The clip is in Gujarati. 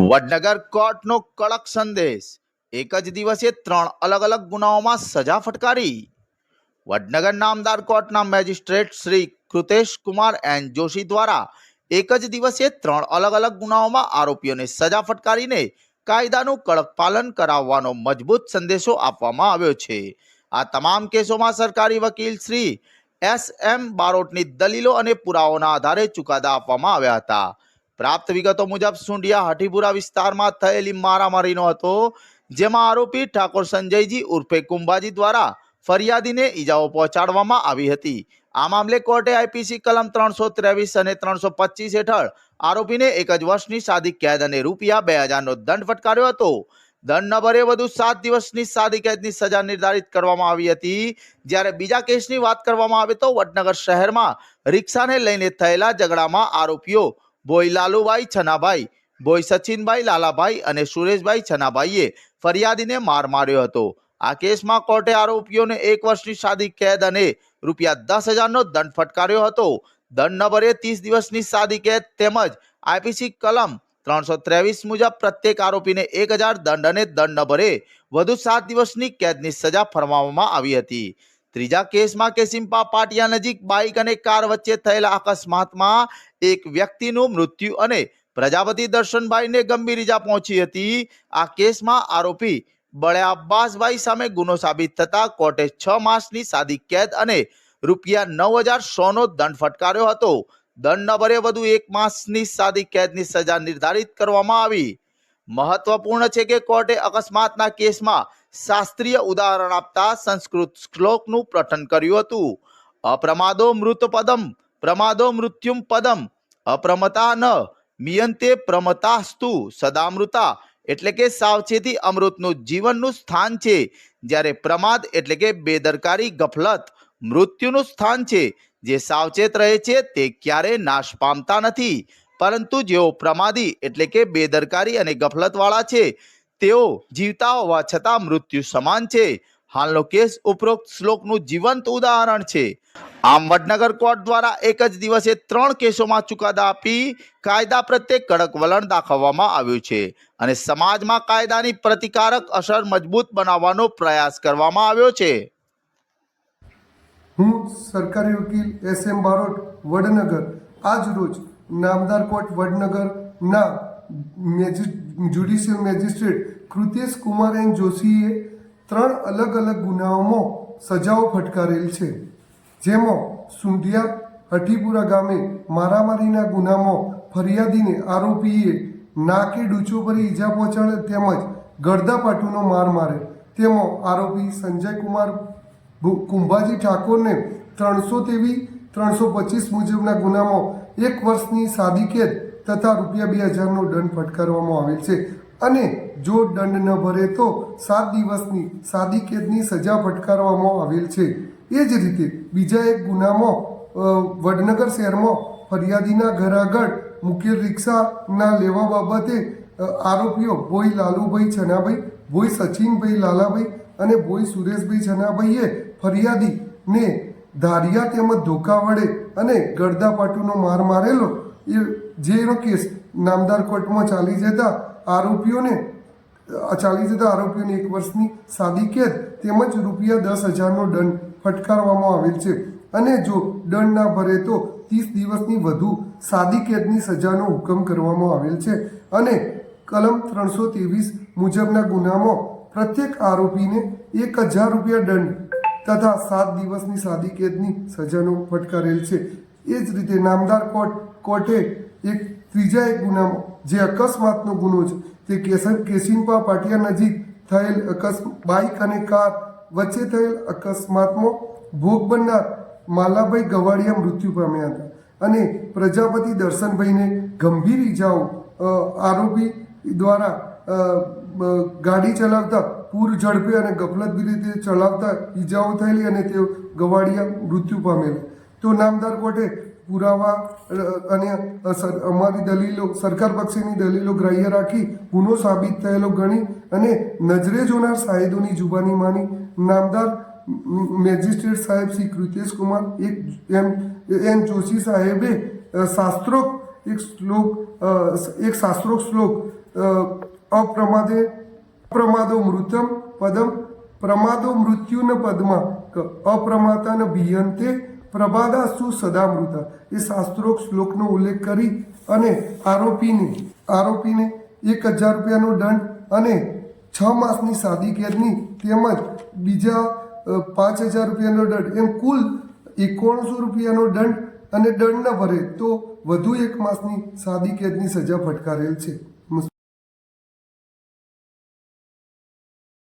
વડનગર કોર્ટનો કડક સંદેશ, એક જ દિવસે 3 અલગ અલગ ગુનાઓમાં સજા ફટકારી। વડનગર નામદાર કોર્ટના મેજિસ્ટ્રેટ શ્રી કૃતેશ કુમાર એન જોશી દ્વારા એક જ દિવસે 3 અલગ અલગ ગુનાઓમાં આરોપીઓને સજા ફટકારીને કાયદાનું કડક પાલન કરાવવાનો મજબૂત સંદેશો આપવામાં આવ્યો છે। આ તમામ કેસોમાં સરકારી વકીલ શ્રી એસ.એમ. બારોટની દલીલો અને પુરાવાઓના આધારે ચુકાદા આપવામાં આવ્યા હતા। प्राप्त विगतो मुजब सुंडिया हठीपुरा विस्तार में थयेली मारामारी हतो, जेमां आरोपी ठाकुर संजयजी उर्फे कुंभाजी द्वारा फरियादी ने ईजाओ पहोंचाडवामां आवी हती। आ मामले कोर्टे आईपीसी कलम 323 અને 325 हेठळ आरोपी ने 1 वर्षनी सादी कैद અને રૂપિયા 2000 નો दंड फटकार्यो हतो। दंड न भरे વધુ 7 દિવસની સાદી कैदनी सजा निर्धारित કરવામાં આવી હતી। જ્યારે બીજા કેસની વાત કરવામાં આવે તો વડનગર શહેરમાં રિક્ષાને લઈને થયેલા ઝઘડામાં આરોપીઓ बोई लालूभाई छनाभाई, बोई सचिनभाई लालाभाई અને સુરેશભાઈ છનાભાઈએ ફરિયાદીને માર માર્યો હતો। આ કેસમાં કોર્ટે આરોપીઓને 1 વર્ષની સાદી કેદ અને રૂપિયા 10,000 નો દંડ ફટકાર્યો હતો। દંડ ન ભરે 30 દિવસની સાદી કેદ તેમજ આઈપીસી કલમ 323 મુજબ પ્રત્યેક આરોપીને 1000 દંડ અને દંડ ન ભરે વધુ 7 દિવસની કેદની સજા ફરમાવવામાં આવી હતી। ત્રીજા કેસમાં કેસિમ્પા પાટિયા નજીક બાઇક અને કાર વચ્ચે થયેલા અકસ્માતમાં એક વ્યક્તિનું મૃત્યુ અને પ્રજાપતિ દર્શનભાઈને ગંભીર ઈજા પહોંચી હતી। આ કેસમાં આરોપી બળ્યા અબ્બાસભાઈ સામે ગુનો સાબિત થતા કોર્ટે 6 માસની સાદી કેદ અને રૂપિયા 9,100 નો દંડ ફટકાર્યો હતો। દંડ ન ભરે વધુ 1 માસની સાદી કેદની સજા નિર્ધારિત કરવામાં આવી। महत्वपूर्ण है कि कोर्टे अकस्मातना केस में शास्त्रीय उदाहरण आपता संस्कृत श्लोकनु पठन कर्युं हतुं। अप्रमादो मृत पदम प्रमादो मृत्युम पदम अप्रमता न मियंते प्रमतास्तु सदामृता एटले के सावचेती अमृतनु जीवननु स्थान छे, ज्यारे प्रमाद एटले के बेदरकारी गफलत मृत्युनु स्थान छे। जे सावचेत रहे छे ते क्यारे नाश पामता नथी, परंतु जेओ प्रमादी एटले के बेदरकारी अने गफलत वाळा छे तेओ जीवता होवा छतां मृत्यु समान छे। हालनो केस उपरोक्त श्लोकनु जीवंत उदाहरण छे। आम वडनगर कोर्ट द्वारा एक ज दिवसे 3 केसोमां चुकादा आपी कायदा प्रत्ये कड़क वलण दाखववामां आव्युं छे अने समाजमां कायदानी प्रतिकारक असर मजबूत बनाववानो प्रयास करवामां आव्यो छे। हूँ सरकारी वकील एस.एम. बारोट वडनगर आज रोज नामदार कोर्ट वडनगर ना judicial magistrate Krutesh Kumar N જોશીએ 3 અલગ અલગ ગુનાઓમાં સજાઓ ફટકારેલ છે, જેમાં સુંઢિયા હઠીપુરા ગામે મારામારીના ગુનામાં ફરિયાદીને આરોપીએ નાકે ડૂચો ભરી ઈજા પહોંચાડે તેમજ ગળદાપાટુનો માર મારે। તેમાં આરોપી સંજય કુમાર કુંભાજી ઠાકોરને 323 325 મુજબના ગુનામાં 1 વર્ષની સાદી કેદ તથા રૂપિયા 2,000 નો દંડ ફટકારવામાં આવેલ છે અને જો દંડ ન ભરે તો 7 દિવસની સાદી કેદની સજા ફટકારવામાં આવેલ છે। એ જ રીતે બીજા એક ગુનામાં વડનગર શહેરમાં ફરિયાદીના ઘર આગળ મૂકેલ રિક્ષાના લેવા બાબતે આરોપીઓ બોઈ લાલુભાઈ છનાભાઈ, બોઈ સચિનભાઈ લાલાભાઈ અને બોઈ સુરેશભાઈ છનાભાઈએ ફરિયાદીને ધારિયા તેમજ ધોકા વડે અને ગળદાપાટુનો માર મારેલો જેનો કેસ નામદાર કોર્ટમાં ચાલી જતા આરોપીઓને 1 વર્ષની સાદી કેદ તેમજ રૂપિયા 10,000 નો દંડ ફટકારવામાં આવેલ છે અને જો દંડ ના ભરે તો 30 દિવસની વધુ સાદી કેદની સજાનો હુકમ કરવામાં આવેલ છે અને કલમ 323 મુજબના ગુનામાં પ્રત્યેક આરોપીને 1,000 રૂપિયા દંડ તથા 7 દિવસની સાદી કેદની સજાનો ફટકારેલ છે। એ જ રીતે નામદાર કોર્ટે ત્રીજા એક ગુનામાં જે અકસ્માતનો ગુનો છે તે કેસિમ્પા પાટિયા નજીક થયેલ બાઇક અને કાર વચ્ચે થયેલ અકસ્માતમાં ભોગ બનનાર માલાભાઈ ગવાડિયા મૃત્યુ પામ્યા હતા અને પ્રજાપતિ દર્શનભાઈને ગંભીર ઈજાઓ આરોપી દ્વારા ગાડી ચલાવતા પૂર ઝડપે અને ગફલતભરી રીતે ચલાવતા ઈજાઓ થયેલી અને તેઓ ગવાડિયા મૃત્યુ પામેલા। તો નામદાર કોર્ટે પુરાવા અને અમારી દલીલો સરકાર પક્ષની દલીલો ગ્રાહ્ય રાખી ગુનો સાબિત થયેલો ગણી અને નજરે જોનાર સાહેદોની જુબાની માની નામદાર મેજિસ્ટ્રેટ સાહેબ શ્રી કૃતેશ કુમાર એન જોશી સાહેબે શાસ્ત્રોક્ત એક શાસ્ત્રોક્ત શ્લોક પ્રમાદો મૃતમ પદમ પ્રમાદો મૃત્યુન પદમાં અપ્રમાતા ન ભીયંતે પ્રબાદાસુ સદામૃતા એ શાસ્ત્રોક્ત શ્લોકનો ઉલ્લેખ કરી અને આરોપીને 1000 રૂપિયાનો દંડ અને 6 માસની સાદી કેદની તેમજ બીજા 5000 રૂપિયાનો દંડ એમ કુલ 9100 રૂપિયાનો દંડ અને દંડ ન ભરે તો વધુ 1 માસની સાદી કેદની સજા ફટકારેલ છે.